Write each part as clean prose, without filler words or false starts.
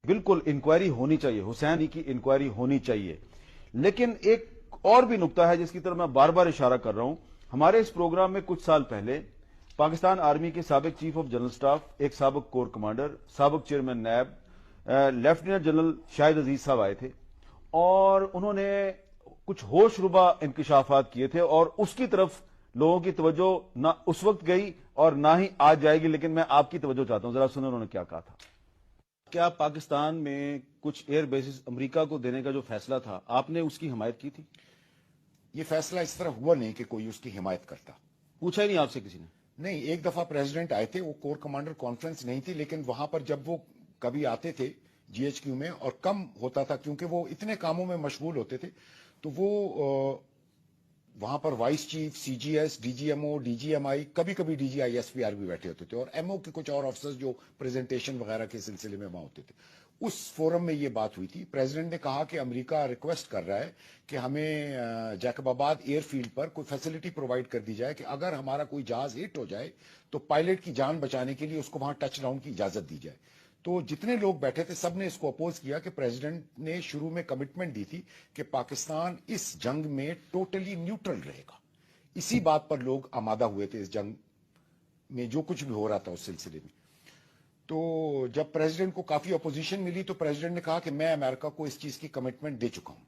بالکل انکوائری ہونی چاہیے، حسین کی انکوائری ہونی چاہیے، لیکن ایک اور بھی نقطہ ہے جس کی طرف میں بار بار اشارہ کر رہا ہوں. ہمارے اس پروگرام میں کچھ سال پہلے پاکستان آرمی کے سابق چیف آف جنرل سٹاف، ایک سابق کور کمانڈر، سابق چیئرمین نیب، لیفٹیننٹ جنرل شاہد عزیز صاحب آئے تھے اور انہوں نے کچھ ہوش ربا انکشافات کیے تھے، اور اس کی طرف لوگوں کی توجہ نہ اس وقت گئی اور نہ ہی آج جائے گی. لیکن میں آپ کی توجہ چاہتا ہوں، ذرا سنیں انہوں نے کیا کہا تھا. کیا پاکستان میں کچھ ایئر بیسز امریکہ کو دینے کا جو فیصلہ تھا، آپ نے اس کی حمایت کی تھی؟ یہ فیصلہ اس طرح ہوا نہیں کہ کوئی اس کی حمایت کرتا. پوچھا ہی نہیں آپ سے کسی نے؟ نہیں، ایک دفعہ پریزیڈنٹ آئے تھے، وہ کور کمانڈر کانفرنس نہیں تھی، لیکن وہاں پر جب وہ کبھی آتے تھے جی ایچ کیو میں، اور کم ہوتا تھا کیونکہ وہ اتنے کاموں میں مشغول ہوتے تھے، تو وہ وہاں پر vice chief, C G S, D G M O, D G M I, کبھی کبھی D G I S P R بھی بیٹھے ہوتے تھے، اور ایم او کے کچھ اور افسر جو پریزنٹیشن وغیرہ کے سلسلے میں وہاں ہوتے تھے. اس فورم میں یہ بات ہوئی تھی. پریزیڈنٹ نے کہا کہ امریکہ ریکویسٹ کر رہا ہے کہ ہمیں جیکب آباد ایئر فیلڈ پر کوئی فیسلٹی پرووائڈ کر دی جائے کہ اگر ہمارا کوئی جہاز ہٹ ہو جائے تو پائلٹ کی جان بچانے کے لیے اس کو وہاں ٹچ ڈاؤن کی اجازت دی جائے. تو جتنے لوگ بیٹھے تھے سب نے اس کو اپوز کیا کہ پریزیڈنٹ نے شروع میں کمٹمنٹ دی تھی کہ پاکستان اس جنگ میں ٹوٹلی نیوٹرل رہے گا. اسی بات پر لوگ آمادہ ہوئے تھے اس جنگ میں، جو کچھ بھی ہو رہا تھا اس سلسلے میں. تو جب پریزیڈنٹ کو کافی اپوزیشن ملی تو پریزیڈنٹ نے کہا کہ میں امریکہ کو اس چیز کی کمٹمنٹ دے چکا ہوں.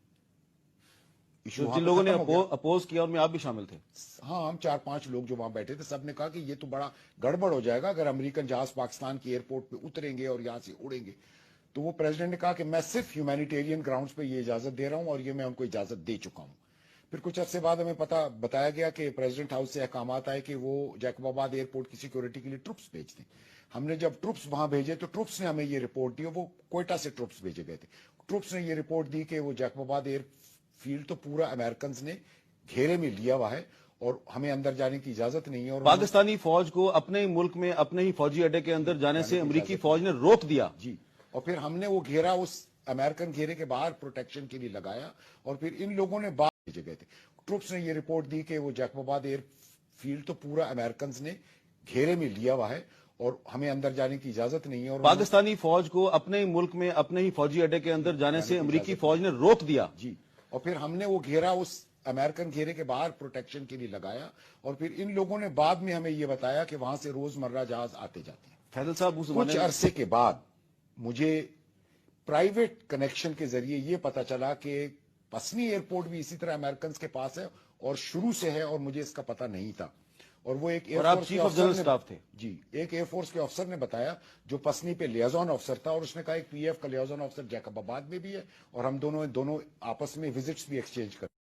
جن لوگوں نے اپوز کیا ان میں آپ بھی شامل تھے؟ ہاں، ہم 4-5 لوگ جو وہاں بیٹھے تھے، سب نے کہا کہ یہ تو بڑا گڑبڑ ہو جائے گا اگر امریکن جہاز پاکستان کی ایئرپورٹ پہ اتریں گے اور یہاں سے اڑیں گے. تو وہ پریزیڈنٹ نے کہا کہ میں صرف ہیومینیٹیرین گراؤنڈز پہ یہ اجازت دے رہا ہوں اور یہ میں ان کو اجازت دے چکا ہوں. پھر کچھ عرصے بعد ہمیں بتایا گیا کہ پریزیڈنٹ ہاؤس سے احکامات آئے کہ وہ جیکب آباد ایئرپورٹ کی سیکورٹی کے لیے ٹروپس بھیج دیں. ہم نے جب ٹروپس وہاں بھیجے تو ٹروپس نے ہمیں یہ رپورٹ دی، وہ کوئٹہ سے ٹروپس بھیجے گئے تھے. ٹروپس نے یہ رپورٹ دی کہ وہ جیکب آباد ایئر فیلڈ تو پورا امریکنز نے گھیرے میں لیا ہوا ہے اور ہمیں اندر جانے کی اجازت نہیں ہے. اور پاکستانی فوج کو اپنے ہی ملک میں اپنے ہی فوجی اڈے کے اندر جانے سے امریکی فوج نے روک دیا. جی، اور پھر ہم نے وہ گھیرا اس امریکن گھیرے کے باہر پروٹیکشن کے لیے لگایا، اور پھر ان لوگوں نے باہر بھیجے گئے تھے. ٹروپس نے یہ رپورٹ دی کہ وہ جیکب آباد ایئر فیلڈ تو پورا امریکنز نے گھیرے میں لیا ہوا ہے اور ہمیں اندر جانے کی اجازت نہیں ہے. اور پاکستانی فوج کو اپنے ہی ملک میں اپنے ہی فوجی اڈے کے اندر جانے سے امریکی فوج نے روک دیا. جی، اور پھر ہم نے وہ گھیرا اس امریکن گھیرے کے باہر پروٹیکشن کے لیے لگایا، اور پھر ان لوگوں نے بعد میں ہمیں یہ بتایا کہ وہاں سے روزمرہ جہاز آتے جاتے ہیں. فیصل صاحب، کچھ عرصے کے بعد مجھے پرائیویٹ کنیکشن کے ذریعے یہ پتا چلا کہ پسنی ایئرپورٹ بھی اسی طرح امریکنز کے پاس ہے اور شروع سے ہے، اور مجھے اس کا پتہ نہیں تھا. اور وہ ایک air force chief of general staff تھے؟ جی، ایک ایئر فورس کے افسر نے بتایا جو پسنی پہ لیازون افسر تھا، اور اس نے کہا ایک پی ایف کا لیازون افسر جیکب آباد میں بھی ہے اور ہم دونوں آپس میں وزٹس بھی ایکسچینج کرتے ہیں.